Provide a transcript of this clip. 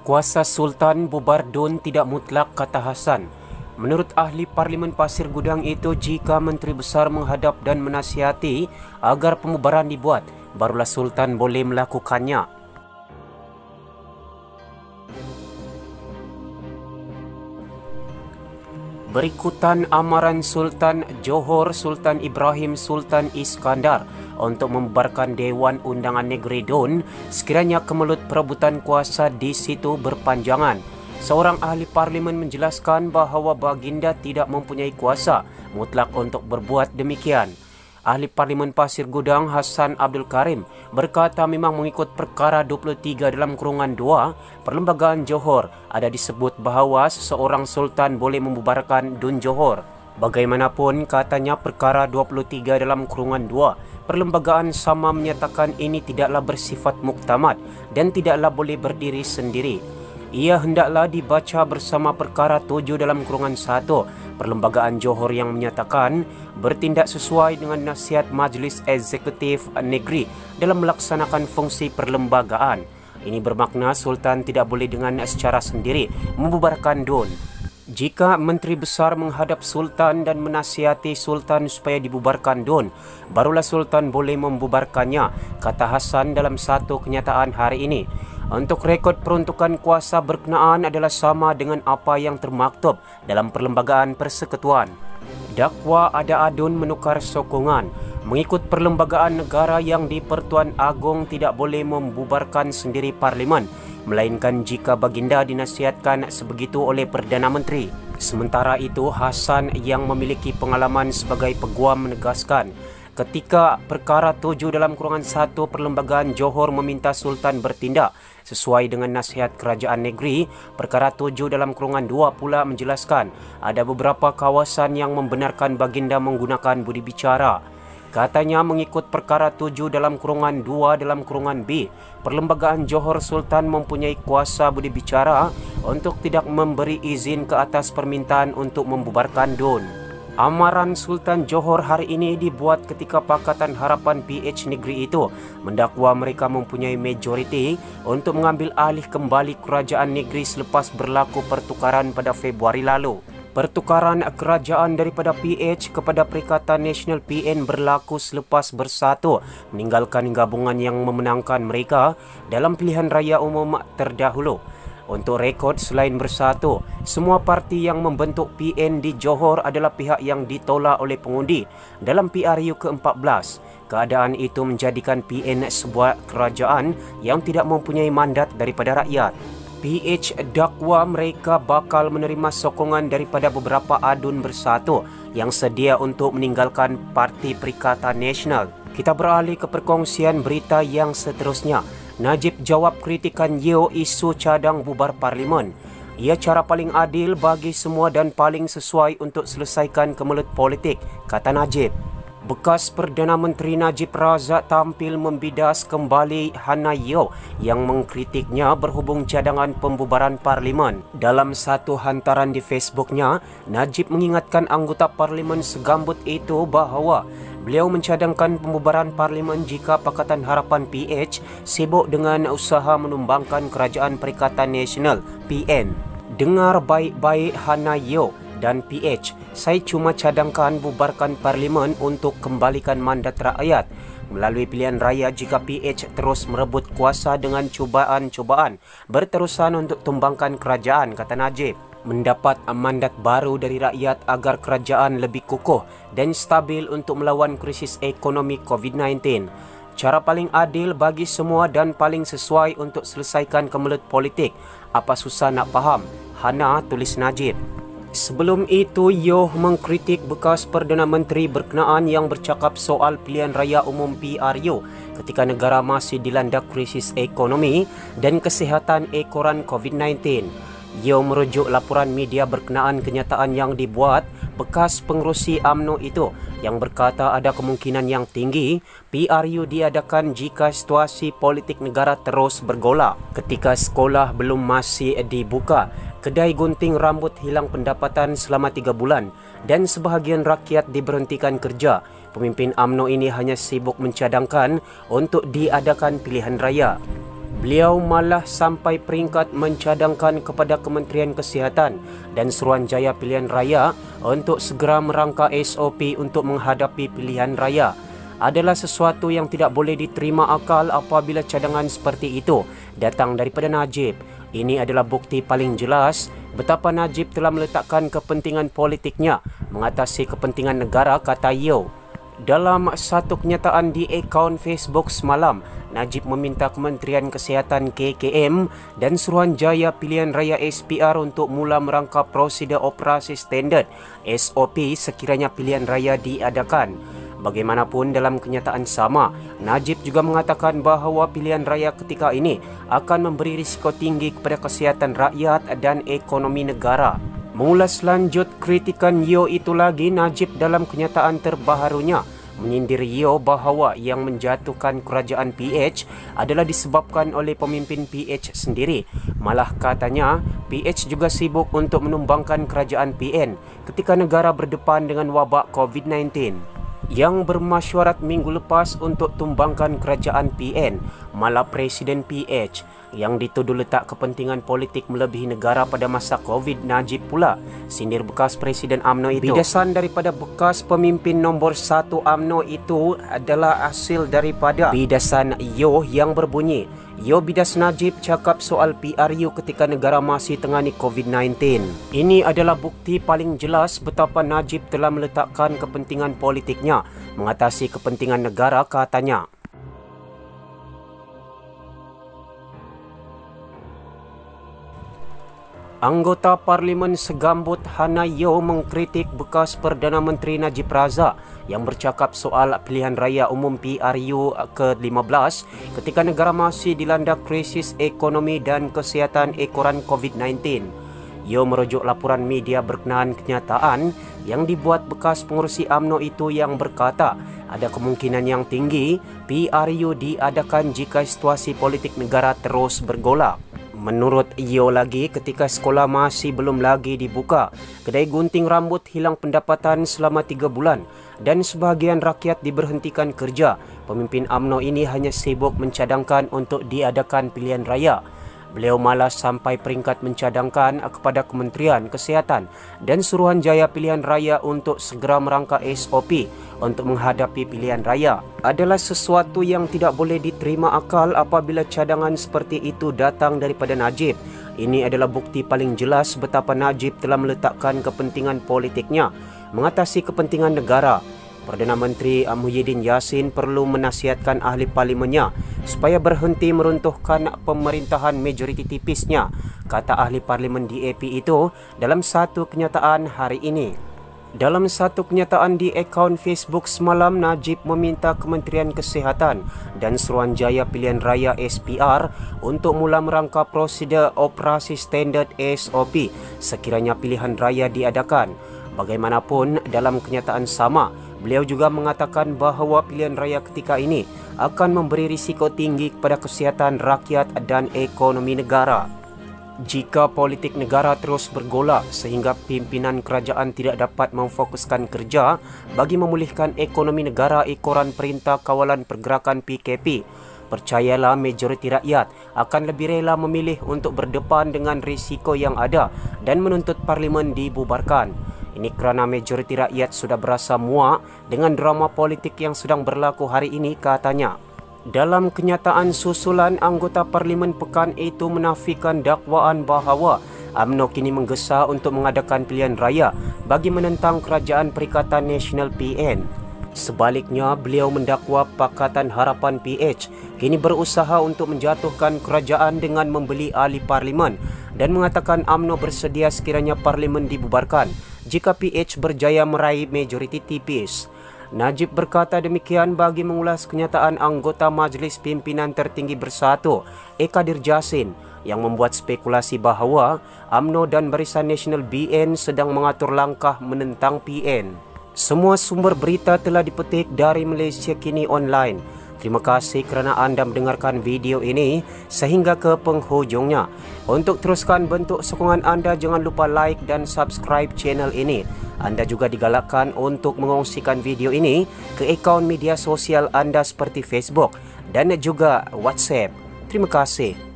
Kuasa Sultan bubar DUN tidak mutlak, kata Hassan. Menurut ahli Parlimen Pasir Gudang itu, jika Menteri Besar menghadap dan menasihati agar pembubaran dibuat, barulah Sultan boleh melakukannya. Berikutan amaran Sultan Johor Sultan Ibrahim Sultan Iskandar untuk membubarkan Dewan Undangan Negeri DUN sekiranya kemelut perebutan kuasa di situ berpanjangan. Seorang ahli parlimen menjelaskan bahawa baginda tidak mempunyai kuasa mutlak untuk berbuat demikian. Ahli Parlimen Pasir Gudang Hassan Abdul Karim berkata memang mengikut perkara 23 dalam kurungan 2 Perlembagaan Johor ada disebut bahawa seseorang sultan boleh membubarkan DUN Johor. Bagaimanapun, katanya perkara 23 dalam kurungan 2 Perlembagaan sama menyatakan ini tidaklah bersifat muktamad dan tidaklah boleh berdiri sendiri. Ia hendaklah dibaca bersama perkara 7 dalam kurungan 1 Perlembagaan Johor yang menyatakan bertindak sesuai dengan nasihat Majlis Eksekutif Negeri dalam melaksanakan fungsi perlembagaan. Ini bermakna Sultan tidak boleh dengan secara sendiri membubarkan DUN. Jika Menteri Besar menghadap Sultan dan menasihati Sultan supaya dibubarkan DUN, barulah Sultan boleh membubarkannya, kata Hassan dalam satu kenyataan hari ini. Untuk rekod peruntukan kuasa berkenaan adalah sama dengan apa yang termaktub dalam Perlembagaan Persekutuan. Dakwa ada adun menukar sokongan. Mengikut perlembagaan negara yang di-Pertuan Agong tidak boleh membubarkan sendiri Parlimen, melainkan jika baginda dinasihatkan sebegitu oleh Perdana Menteri. Sementara itu, Hassan yang memiliki pengalaman sebagai peguam menegaskan, ketika perkara 7 dalam kurungan 1 Perlembagaan Johor meminta Sultan bertindak sesuai dengan nasihat kerajaan negeri, perkara 7 dalam kurungan 2 pula menjelaskan ada beberapa kawasan yang membenarkan baginda menggunakan budi bicara. Katanya mengikut perkara 7 dalam kurungan 2 dalam kurungan B, Perlembagaan Johor Sultan mempunyai kuasa budi bicara untuk tidak memberi izin ke atas permintaan untuk membubarkan DUN. Amaran Sultan Johor hari ini dibuat ketika Pakatan Harapan PH negeri itu mendakwa mereka mempunyai majoriti untuk mengambil alih kembali kerajaan negeri selepas berlaku pertukaran pada Februari lalu. Pertukaran kerajaan daripada PH kepada Perikatan Nasional PN berlaku selepas bersatu meninggalkan gabungan yang memenangkan mereka dalam pilihan raya umum terdahulu. Untuk rekod, selain bersatu, semua parti yang membentuk PN di Johor adalah pihak yang ditolak oleh pengundi dalam PRU ke-14. Keadaan itu menjadikan PN sebuah kerajaan yang tidak mempunyai mandat daripada rakyat. PH dakwa mereka bakal menerima sokongan daripada beberapa adun bersatu yang sedia untuk meninggalkan Parti Perikatan Nasional. Kita beralih ke perkongsian berita yang seterusnya. Najib jawab kritikan Yeo isu cadang bubar Parlimen. Ia cara paling adil bagi semua dan paling sesuai untuk selesaikan kemelut politik, kata Najib. Bekas Perdana Menteri Najib Razak tampil membidas kembali Hannah Yeoh yang mengkritiknya berhubung cadangan pembubaran Parlimen. Dalam satu hantaran di Facebooknya, Najib mengingatkan anggota Parlimen segambut itu bahawa beliau mencadangkan pembubaran Parlimen jika Pakatan Harapan PH sibuk dengan usaha menumbangkan Kerajaan Perikatan Nasional PN. Dengar baik-baik Hannah Yeoh dan PH, saya cuma cadangkan bubarkan Parlimen untuk kembalikan mandat rakyat melalui pilihan raya jika PH terus merebut kuasa dengan cubaan-cubaan berterusan untuk tumbangkan kerajaan, kata Najib. Mendapat mandat baru dari rakyat agar kerajaan lebih kukuh dan stabil untuk melawan krisis ekonomi COVID-19. Cara paling adil bagi semua dan paling sesuai untuk selesaikan kemelut politik. Apa susah nak faham? Hana, tulis Najib. Sebelum itu, Yeoh mengkritik bekas Perdana Menteri berkenaan yang bercakap soal pilihan raya umum PRU ketika negara masih dilanda krisis ekonomi dan kesihatan ekoran COVID-19. Yeoh merujuk laporan media berkenaan kenyataan yang dibuat bekas pengerusi UMNO itu yang berkata ada kemungkinan yang tinggi PRU diadakan jika situasi politik negara terus bergolak. Ketika sekolah belum masih dibuka, kedai gunting rambut hilang pendapatan selama 3 bulan dan sebahagian rakyat diberhentikan kerja. Pemimpin UMNO ini hanya sibuk mencadangkan untuk diadakan pilihan raya. Beliau malah sampai peringkat mencadangkan kepada Kementerian Kesihatan dan Suruhanjaya Pilihan Raya untuk segera merangka SOP untuk menghadapi pilihan raya. Adalah sesuatu yang tidak boleh diterima akal apabila cadangan seperti itu datang daripada Najib. Ini adalah bukti paling jelas betapa Najib telah meletakkan kepentingan politiknya mengatasi kepentingan negara, kata Yeo. Dalam satu kenyataan di akaun Facebook semalam, Najib meminta Kementerian Kesihatan KKM dan Suruhanjaya Pilihan Raya SPR untuk mula merangka prosedur operasi standard SOP sekiranya pilihan raya diadakan. Bagaimanapun dalam kenyataan sama, Najib juga mengatakan bahawa pilihan raya ketika ini akan memberi risiko tinggi kepada kesihatan rakyat dan ekonomi negara. Mengulas lanjut kritikan Yeo itu lagi, Najib dalam kenyataan terbaharunya menyindir Yeo bahawa yang menjatuhkan kerajaan PH adalah disebabkan oleh pemimpin PH sendiri. Malah katanya, PH juga sibuk untuk menumbangkan kerajaan PN ketika negara berdepan dengan wabak COVID-19. Yang bermasyuarat minggu lepas untuk tumbangkan kerajaan PN, malah Presiden PH yang dituduh letak kepentingan politik melebihi negara pada masa COVID, Najib pula sindir bekas Presiden UMNO itu. Bidasan daripada bekas pemimpin nombor 1 UMNO itu adalah hasil daripada bidasan Yeo yang berbunyi, Yeo bidas Najib cakap soal PRU ketika negara masih tengani COVID-19. Ini adalah bukti paling jelas betapa Najib telah meletakkan kepentingan politiknya mengatasi kepentingan negara, katanya. Anggota Parlimen segambut Hana Yeo mengkritik bekas Perdana Menteri Najib Razak yang bercakap soal pilihan raya umum PRU ke-15 ketika negara masih dilanda krisis ekonomi dan kesihatan ekoran COVID-19. Yeo merujuk laporan media berkenaan kenyataan yang dibuat bekas pengerusi UMNO itu yang berkata ada kemungkinan yang tinggi PRU diadakan jika situasi politik negara terus bergolak. Menurut Yeo lagi, ketika sekolah masih belum lagi dibuka, kedai gunting rambut hilang pendapatan selama 3 bulan dan sebahagian rakyat diberhentikan kerja. Pemimpin UMNO ini hanya sibuk mencadangkan untuk diadakan pilihan raya. Beliau malah sampai peringkat mencadangkan kepada Kementerian Kesihatan dan Suruhanjaya Pilihan Raya untuk segera merangka SOP untuk menghadapi pilihan raya. Adalah sesuatu yang tidak boleh diterima akal apabila cadangan seperti itu datang daripada Najib. Ini adalah bukti paling jelas betapa Najib telah meletakkan kepentingan politiknya mengatasi kepentingan negara. Perdana Menteri Muhyiddin Yassin perlu menasihatkan ahli parlimennya supaya berhenti meruntuhkan pemerintahan majoriti tipisnya, kata ahli parlimen DAP itu dalam satu kenyataan hari ini. Dalam satu kenyataan di akaun Facebook semalam, Najib meminta Kementerian Kesihatan dan Suruhanjaya Pilihan Raya SPR untuk mula merangka prosedur operasi standard SOP sekiranya pilihan raya diadakan. Bagaimanapun, dalam kenyataan sama, beliau juga mengatakan bahawa pilihan raya ketika ini akan memberi risiko tinggi kepada kesihatan rakyat dan ekonomi negara. Jika politik negara terus bergolak sehingga pimpinan kerajaan tidak dapat memfokuskan kerja bagi memulihkan ekonomi negara ekoran Perintah Kawalan Pergerakan PKP, percayalah majoriti rakyat akan lebih rela memilih untuk berdepan dengan risiko yang ada dan menuntut parlimen dibubarkan. Ini kerana majoriti rakyat sudah berasa muak dengan drama politik yang sedang berlaku hari ini, katanya. Dalam kenyataan susulan, anggota parlimen pekan itu menafikan dakwaan bahawa UMNO kini menggesa untuk mengadakan pilihan raya bagi menentang Kerajaan Perikatan Nasional PN. Sebaliknya, beliau mendakwa Pakatan Harapan PH kini berusaha untuk menjatuhkan kerajaan dengan membeli ahli parlimen dan mengatakan UMNO bersedia sekiranya parlimen dibubarkan jika PH berjaya meraih majoriti tipis. Najib berkata demikian bagi mengulas kenyataan anggota Majlis Pimpinan Tertinggi Bersatu Eka Dirjasin yang membuat spekulasi bahawa UMNO dan Barisan Nasional BN sedang mengatur langkah menentang PN. Semua sumber berita telah dipetik dari Malaysia Kini Online. Terima kasih kerana anda mendengarkan video ini sehingga ke penghujungnya. Untuk teruskan bentuk sokongan anda, jangan lupa like dan subscribe channel ini. Anda juga digalakkan untuk mengongsikan video ini ke akaun media sosial anda seperti Facebook dan juga WhatsApp. Terima kasih.